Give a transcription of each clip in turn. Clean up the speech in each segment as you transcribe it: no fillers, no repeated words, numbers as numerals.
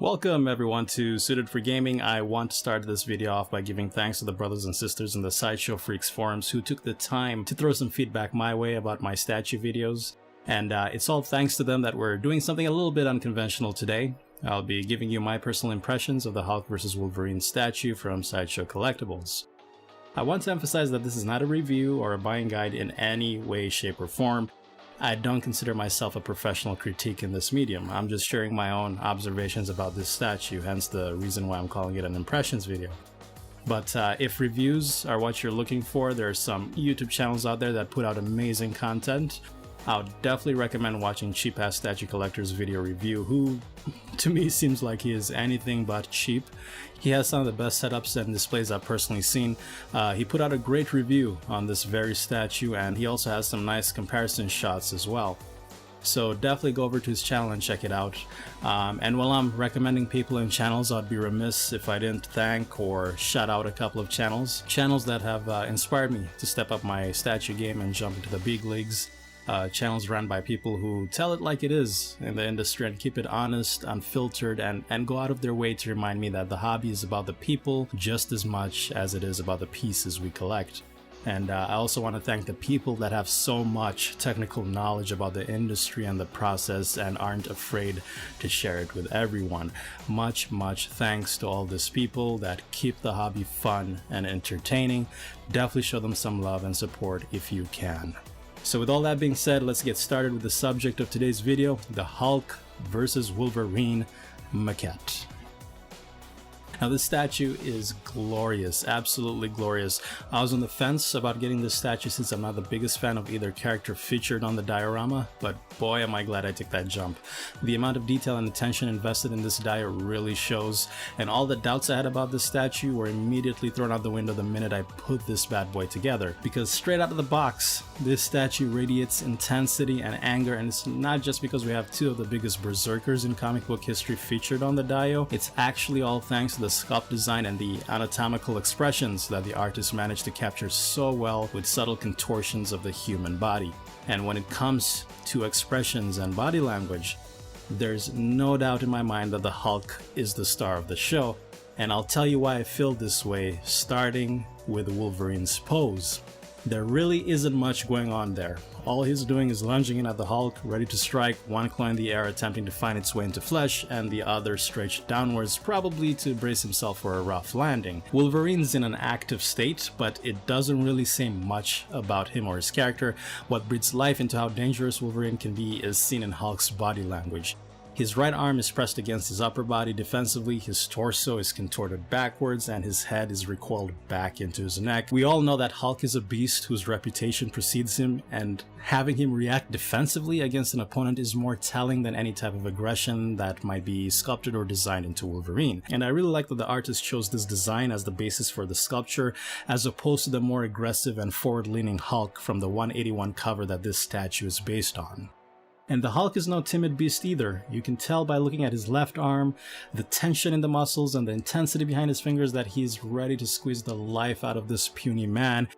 Welcome everyone to Suited for Gaming. I want to start this video off by giving thanks to the brothers and sisters in the Sideshow Freaks forums who took the time to throw some feedback my way about my statue videos. And it's all thanks to them that we're doing something a little bit unconventional today. I'll be giving you my personal impressions of the Hulk vs. Wolverine statue from Sideshow Collectibles. I want to emphasize that this is not a review or a buying guide in any way, shape, or form. I don't consider myself a professional critique in this medium. I'm just sharing my own observations about this statue, hence the reason why I'm calling it an impressions video. But if reviews are what you're looking for, there are some YouTube channels out there that put out amazing content. I would definitely recommend watching Cheap Ass Statue Collector's video review, who to me seems like he is anything but cheap. He has some of the best setups and displays I've personally seen. He put out a great review on this very statue, and he also has some nice comparison shots as well. So definitely go over to his channel and check it out. And while I'm recommending people and channels, I'd be remiss if I didn't thank or shout out a couple of channels that have inspired me to step up my statue game and jump into the big leagues. Channels run by people who tell it like it is in the industry and keep it honest, unfiltered, and go out of their way to remind me that the hobby is about the people just as much as it is about the pieces we collect. And I also want to thank the people that have so much technical knowledge about the industry and the process and aren't afraid to share it with everyone. Much thanks to all these people that keep the hobby fun and entertaining. Definitely show them some love and support if you can. So with all that being said, let's get started with the subject of today's video, the Hulk vs. Wolverine maquette. Now this statue is glorious, absolutely glorious. I was on the fence about getting this statue since I'm not the biggest fan of either character featured on the diorama, but boy am I glad I took that jump. The amount of detail and attention invested in this dio really shows, and all the doubts I had about this statue were immediately thrown out the window the minute I put this bad boy together. Because straight out of the box, this statue radiates intensity and anger, and it's not just because we have two of the biggest berserkers in comic book history featured on the dio, it's actually all thanks to the sculpt design and the anatomical expressions that the artist managed to capture so well with subtle contortions of the human body. And when it comes to expressions and body language, there's no doubt in my mind that the Hulk is the star of the show, and I'll tell you why I feel this way, starting with Wolverine's pose. There really isn't much going on there. All he's doing is lunging in at the Hulk, ready to strike, one claw in the air attempting to find its way into flesh, and the other stretched downwards, probably to brace himself for a rough landing. Wolverine's in an active state, but it doesn't really say much about him or his character. What breathes life into how dangerous Wolverine can be is seen in Hulk's body language. His right arm is pressed against his upper body defensively, his torso is contorted backwards, and his head is recoiled back into his neck. We all know that Hulk is a beast whose reputation precedes him, and having him react defensively against an opponent is more telling than any type of aggression that might be sculpted or designed into Wolverine. And I really like that the artist chose this design as the basis for the sculpture, as opposed to the more aggressive and forward-leaning Hulk from the 181 cover that this statue is based on. And the Hulk is no timid beast either. You can tell by looking at his left arm, the tension in the muscles and the intensity behind his fingers that he's ready to squeeze the life out of this puny man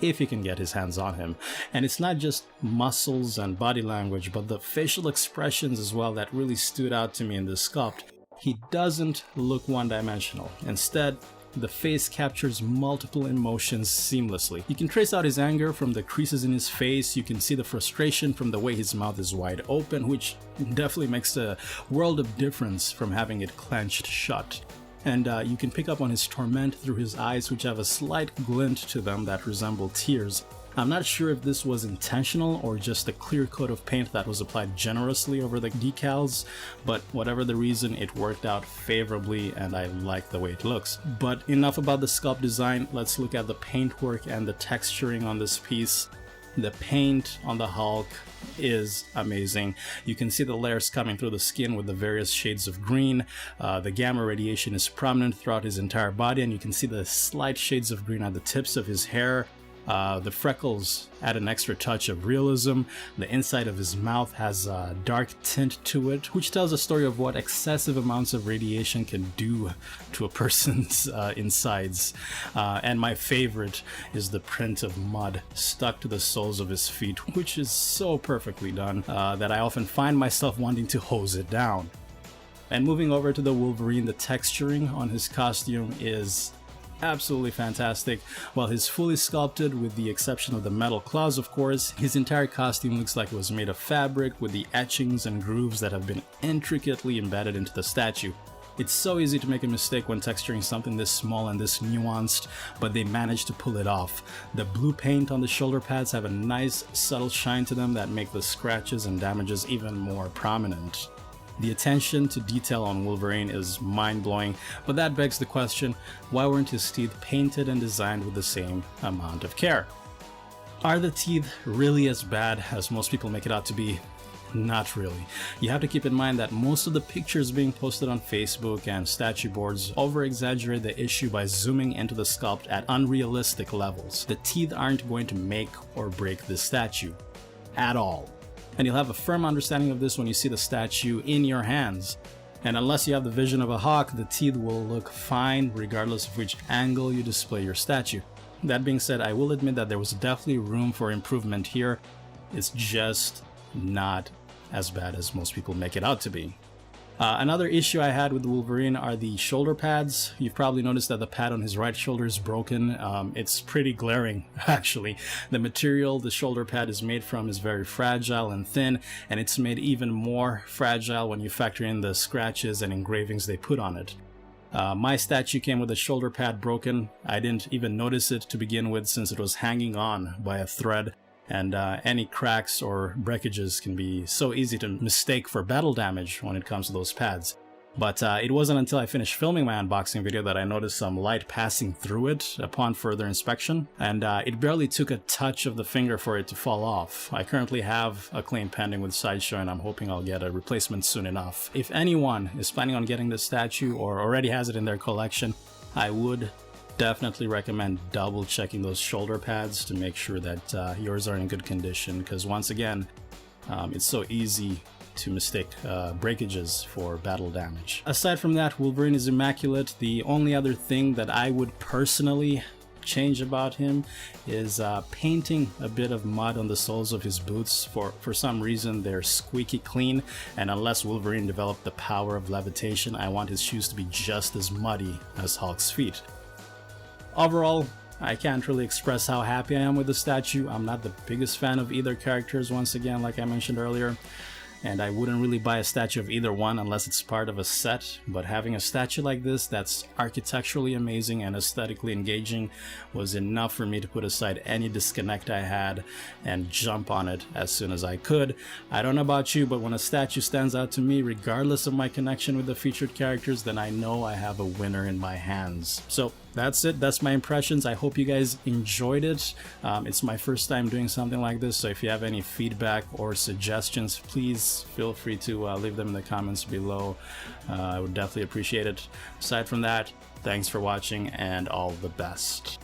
if he can get his hands on him. And it's not just muscles and body language, but the facial expressions as well that really stood out to me in this sculpt. He doesn't look one-dimensional. Instead, the face captures multiple emotions seamlessly. You can trace out his anger from the creases in his face, you can see the frustration from the way his mouth is wide open, which definitely makes a world of difference from having it clenched shut. And you can pick up on his torment through his eyes, which have a slight glint to them that resemble tears. I'm not sure if this was intentional or just a clear coat of paint that was applied generously over the decals, but whatever the reason, it worked out favorably and I like the way it looks. But enough about the sculpt design, let's look at the paintwork and the texturing on this piece. The paint on the Hulk is amazing. You can see the layers coming through the skin with the various shades of green. The gamma radiation is prominent throughout his entire body, and you can see the slight shades of green at the tips of his hair. The freckles add an extra touch of realism. The inside of his mouth has a dark tint to it, which tells a story of what excessive amounts of radiation can do to a person's insides. And my favorite is the print of mud stuck to the soles of his feet, which is so perfectly done that I often find myself wanting to hose it down. And moving over to the Wolverine, the texturing on his costume is absolutely fantastic. While he's fully sculpted with the exception of the metal claws, of course, his entire costume looks like it was made of fabric with the etchings and grooves that have been intricately embedded into the statue. It's so easy to make a mistake when texturing something this small and this nuanced, but they managed to pull it off. The blue paint on the shoulder pads have a nice subtle shine to them that make the scratches and damages even more prominent. The attention to detail on Wolverine is mind-blowing, but that begs the question, why weren't his teeth painted and designed with the same amount of care? Are the teeth really as bad as most people make it out to be? Not really. You have to keep in mind that most of the pictures being posted on Facebook and statue boards over-exaggerate the issue by zooming into the sculpt at unrealistic levels. The teeth aren't going to make or break this statue at all. And you'll have a firm understanding of this when you see the statue in your hands. And unless you have the vision of a hawk, the teeth will look fine regardless of which angle you display your statue. That being said, I will admit that there was definitely room for improvement here. It's just not as bad as most people make it out to be. Another issue I had with Wolverine are the shoulder pads. You've probably noticed that the pad on his right shoulder is broken. It's pretty glaring, actually. The material the shoulder pad is made from is very fragile and thin, and it's made even more fragile when you factor in the scratches and engravings they put on it. My statue came with a shoulder pad broken. I didn't even notice it to begin with since it was hanging on by a thread. And any cracks or breakages can be so easy to mistake for battle damage when it comes to those pads. But it wasn't until I finished filming my unboxing video that I noticed some light passing through it upon further inspection, and it barely took a touch of the finger for it to fall off. I currently have a claim pending with Sideshow, and I'm hoping I'll get a replacement soon enough. If anyone is planning on getting this statue or already has it in their collection, I would definitely recommend double checking those shoulder pads to make sure that yours are in good condition, because once again, it's so easy to mistake breakages for battle damage. Aside from that, Wolverine is immaculate. The only other thing that I would personally change about him is painting a bit of mud on the soles of his boots. For some reason they're squeaky clean, and unless Wolverine developed the power of levitation, I want his shoes to be just as muddy as Hulk's feet. Overall, I can't really express how happy I am with the statue. I'm not the biggest fan of either characters, once again, like I mentioned earlier, and I wouldn't really buy a statue of either one unless it's part of a set, but having a statue like this that's architecturally amazing and aesthetically engaging was enough for me to put aside any disconnect I had and jump on it as soon as I could. I don't know about you, but when a statue stands out to me, regardless of my connection with the featured characters, then I know I have a winner in my hands. So that's it. That's my impressions. I hope you guys enjoyed it. It's my first time doing something like this, so if you have any feedback or suggestions, please feel free to leave them in the comments below. I would definitely appreciate it. Aside from that, thanks for watching and all the best.